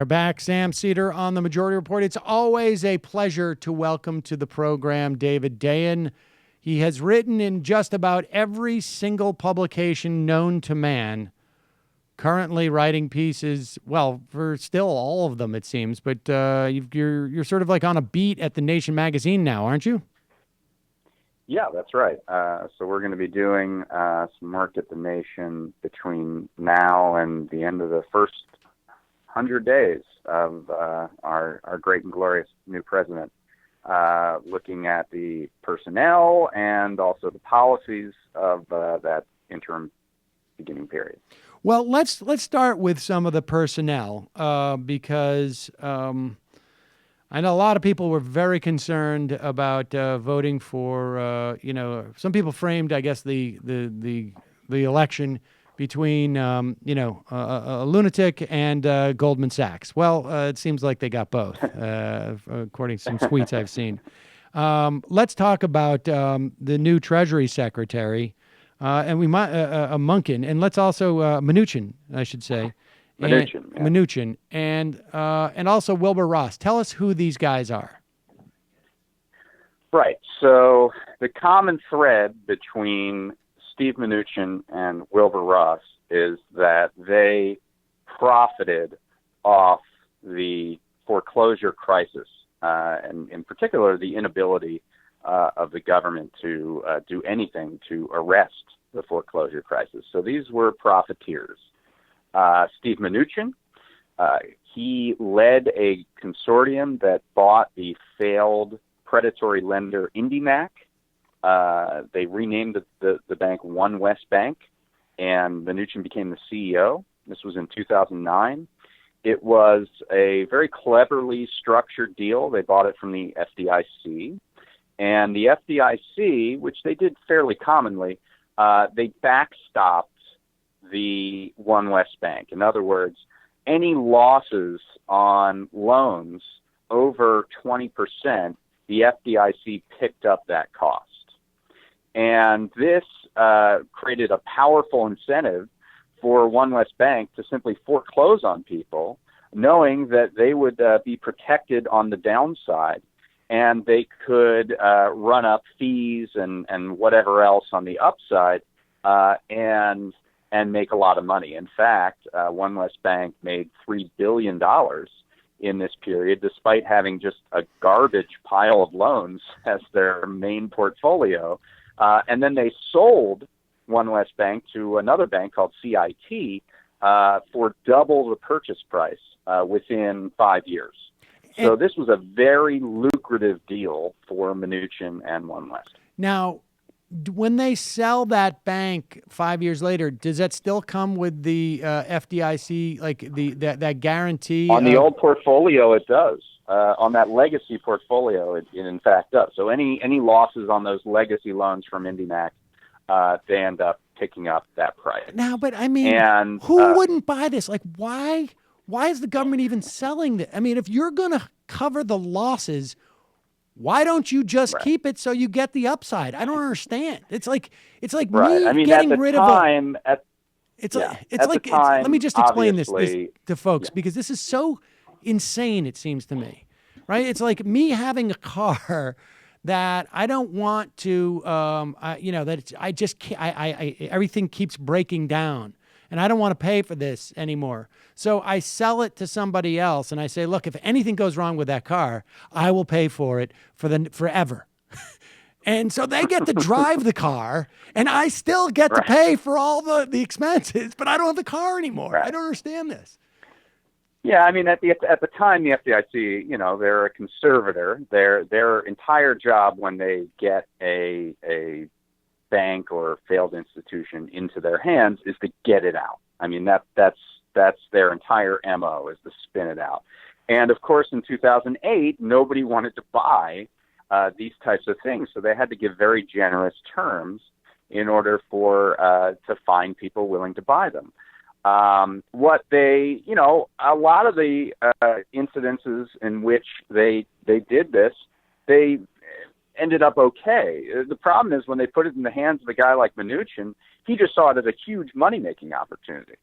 We're back. Sam Seder on the Majority Report. It's always a pleasure to welcome to the program David Dayen. He has written in just about every single publication known to man, currently writing pieces, well, for still all of them, it seems, but you're sort of like on a beat at The Nation magazine now, aren't you? Yeah, that's right. So we're going to be doing some work at The Nation between now and the end of the first 100 days of our great and glorious new president, looking at the personnel and also the policies of that interim beginning period. Well, let's start with some of the personnel because I know a lot of people were very concerned about voting for, some people framed, I guess, the election between, a lunatic and Goldman Sachs. Well, it seems like they got both, according to some tweets I've seen. Let's talk about the new Treasury Secretary, and we might Mnuchin, and let's also Mnuchin, I should say. Mnuchin, and also Wilbur Ross. Tell us who these guys are. Right. So the common thread between Steve Mnuchin and Wilbur Ross is that they profited off the foreclosure crisis, and in particular the inability of the government to do anything to arrest the foreclosure crisis. So these were profiteers. Steve Mnuchin, he led a consortium that bought the failed predatory lender IndyMac. They renamed the bank One West Bank, and Mnuchin became the CEO. This was in 2009. It was a very cleverly structured deal. They bought it from the FDIC. And the FDIC, which they did fairly commonly, they backstopped the One West Bank. In other words, any losses on loans over 20%, the FDIC picked up that cost. And this created a powerful incentive for One West Bank to simply foreclose on people, knowing that they would be protected on the downside, and they could run up fees and whatever else on the upside, and make a lot of money. In fact, One West Bank made $3 billion in this period, despite having just a garbage pile of loans as their main portfolio. And then they sold One West Bank to another bank called CIT for double the purchase price within 5 years. So this was a very lucrative deal for Mnuchin and One West. Now, when they sell that bank 5 years later, does that still come with the FDIC, like that guarantee? On the old portfolio, it does. On that legacy portfolio, it in fact does. So any losses on those legacy loans from IndyMac, they end up picking up that price. Now, but I mean, who wouldn't buy this? Like, why is the government even selling this? I mean, if you're going to cover the losses, why don't you just keep it so you get the upside? I don't understand. It's like right. me getting rid of a. Let me just explain this to folks, because this is so insane, it seems to me, right? It's like me having a car that I don't want to, everything keeps breaking down, and I don't want to pay for this anymore. So I sell it to somebody else, and I say, look, if anything goes wrong with that car, I will pay for it forever. And so they get to drive the car, and I still get to pay for all the expenses, but I don't have the car anymore. Right. I don't understand this. Yeah, I mean, at the time, the FDIC, they're a conservator. Their entire job when they get a bank or failed institution into their hands is to get it out. I mean, that's their entire MO, is to spin it out. And of course, in 2008, nobody wanted to buy these types of things, so they had to give very generous terms in order to find people willing to buy them. A lot of the incidences in which they did this, they ended up okay. The problem is when they put it in the hands of a guy like Mnuchin, he just saw it as a huge money-making opportunity.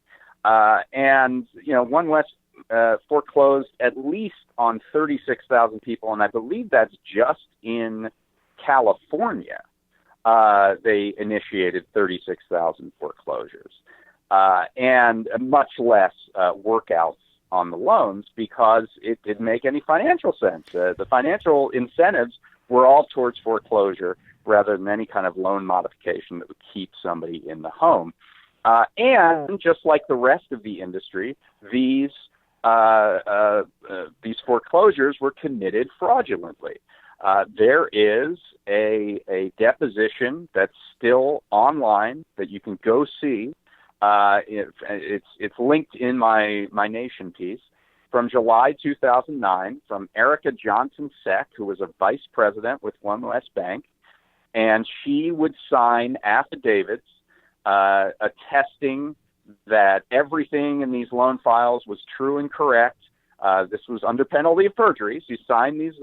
And One West foreclosed at least on 36,000 people, and I believe that's just in California. They initiated 36,000 foreclosures, and much less workouts on the loans because it didn't make any financial sense. The financial incentives were all towards foreclosure rather than any kind of loan modification that would keep somebody in the home. And just like the rest of the industry, these foreclosures were committed fraudulently. There is a deposition that's still online that you can go see. It's linked in my Nation piece from July 2009 from Erica Johnson-Seck, who was a vice president with One West Bank, and she would sign affidavits attesting that everything in these loan files was true and correct. This was under penalty of perjury. She signed these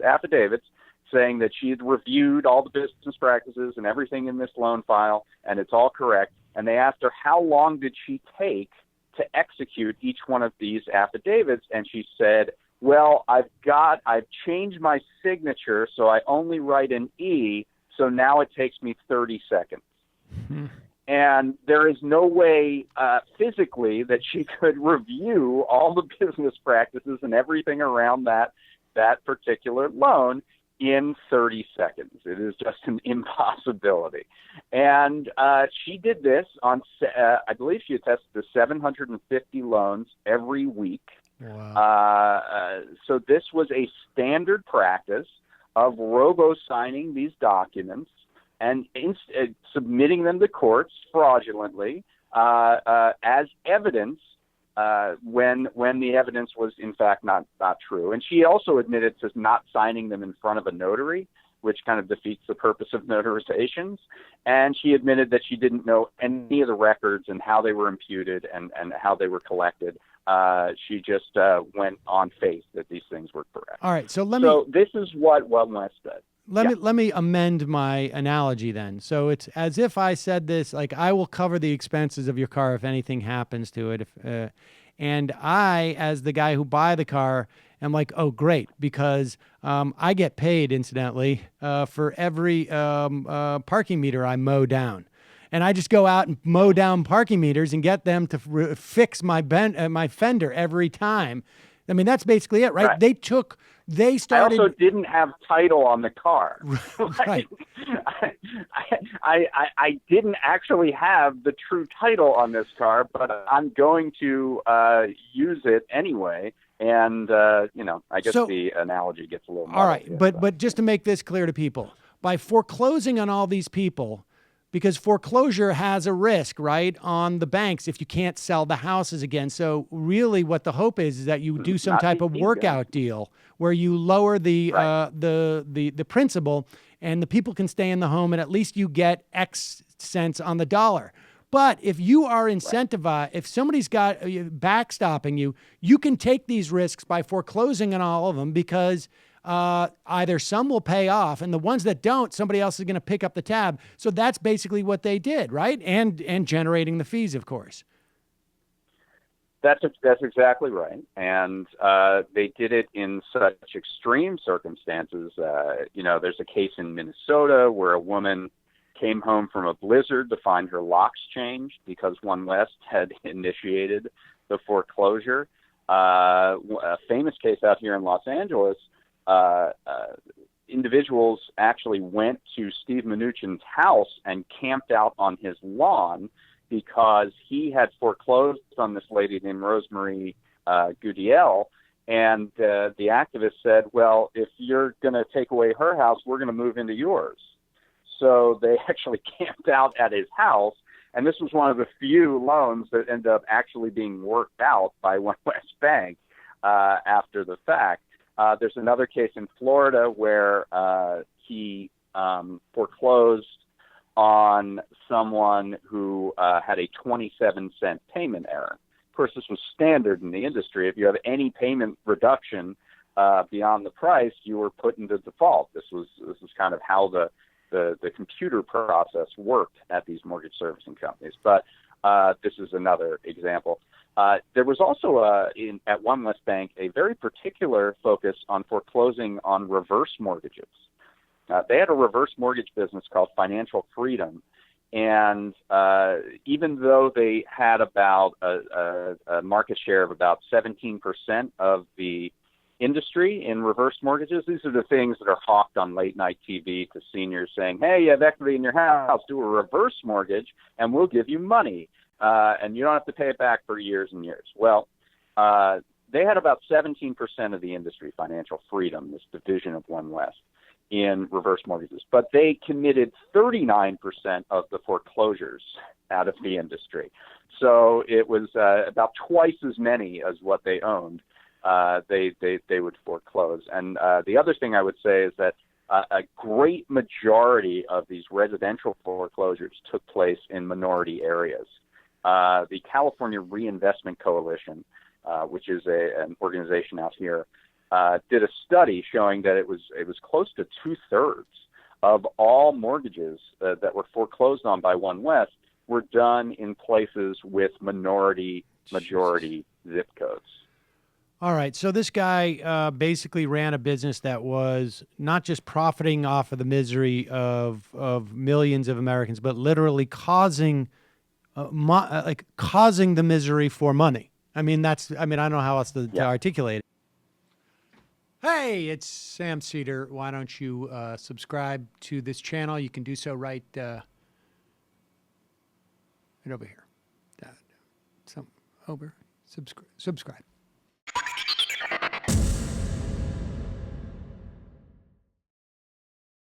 affidavits saying that she had reviewed all the business practices and everything in this loan file, and it's all correct. And they asked her, how long did she take to execute each one of these affidavits? And she said, well, I've changed my signature, so I only write an E, so now it takes me 30 seconds. Mm-hmm. And there is no way physically that she could review all the business practices and everything around that particular loan in 30 seconds. It is just an impossibility. And she did this on, I believe she attested to 750 loans every week. Wow. So this was a standard practice of robo-signing these documents and submitting them to courts fraudulently as evidence when the evidence was in fact not true. And she also admitted to not signing them in front of a notary, which kind of defeats the purpose of notarizations. And she admitted that she didn't know any of the records and how they were imputed and how they were collected. She just went on faith that these things were correct. All right, so this is what One West did. Let me amend my analogy then. So it's as if I said this, like, I will cover the expenses of your car if anything happens to it. And I, as the guy who buy the car, am like, oh, great, because I get paid, incidentally, for every parking meter I mow down. And I just go out and mow down parking meters and get them to fix my fender every time. I mean, that's basically it, right? They started. I also didn't have title on the car. Right. I didn't actually have the true title on this car, but I'm going to use it anyway. And I guess the analogy gets a little more. All right, but just to make this clear to people, by foreclosing on all these people, because foreclosure has a risk, right, on the banks if you can't sell the houses again. So really what the hope is that you do some type of workout deal where you lower the principal and the people can stay in the home and at least you get X cents on the dollar. But if you are incentivized, if somebody's got backstopping you, you can take these risks by foreclosing on all of them because either some will pay off, and the ones that don't, somebody else is going to pick up the tab. So that's basically what they did, right? And generating the fees, of course. That's exactly right. And they did it in such extreme circumstances. There's a case in Minnesota where a woman came home from a blizzard to find her locks changed because One West had initiated the foreclosure. A famous case out here in Los Angeles, individuals actually went to Steve Mnuchin's house and camped out on his lawn because he had foreclosed on this lady named Rosemary Gudiel. And the activist said, well, if you're going to take away her house, we're going to move into yours. So they actually camped out at his house. And this was one of the few loans that ended up actually being worked out by One West Bank after the fact. There's another case in Florida where he foreclosed on someone who had a 27-cent payment error. Of course, this was standard in the industry. If you have any payment reduction beyond the price, you were put into default. This was kind of how the computer process worked at these mortgage servicing companies. But this is another example. There was also at One West Bank a very particular focus on foreclosing on reverse mortgages. They had a reverse mortgage business called Financial Freedom, and even though they had about a market share of about 17% of the industry in reverse mortgages, these are the things that are hawked on late night TV to seniors saying, hey, you have equity in your house, do a reverse mortgage and we'll give you money. And you don't have to pay it back for years and years. Well, they had about 17% of the industry, Financial Freedom, this division of One West, in reverse mortgages. But they committed 39% of the foreclosures out of the industry. So it was about twice as many as what they owned. They would foreclose. And the other thing I would say is that a great majority of these residential foreclosures took place in minority areas. The California Reinvestment Coalition, which is an organization out here, did a study showing that it was close to 2/3 of all mortgages that were foreclosed on by One West were done in places with majority zip codes. All right. So this guy basically ran a business that was not just profiting off of the misery of millions of Americans, but literally causing causing the misery for money. I don't know how else to articulate it. Hey, it's Sam Seder. Why don't you subscribe to this channel? You can do so right over here. Subscribe.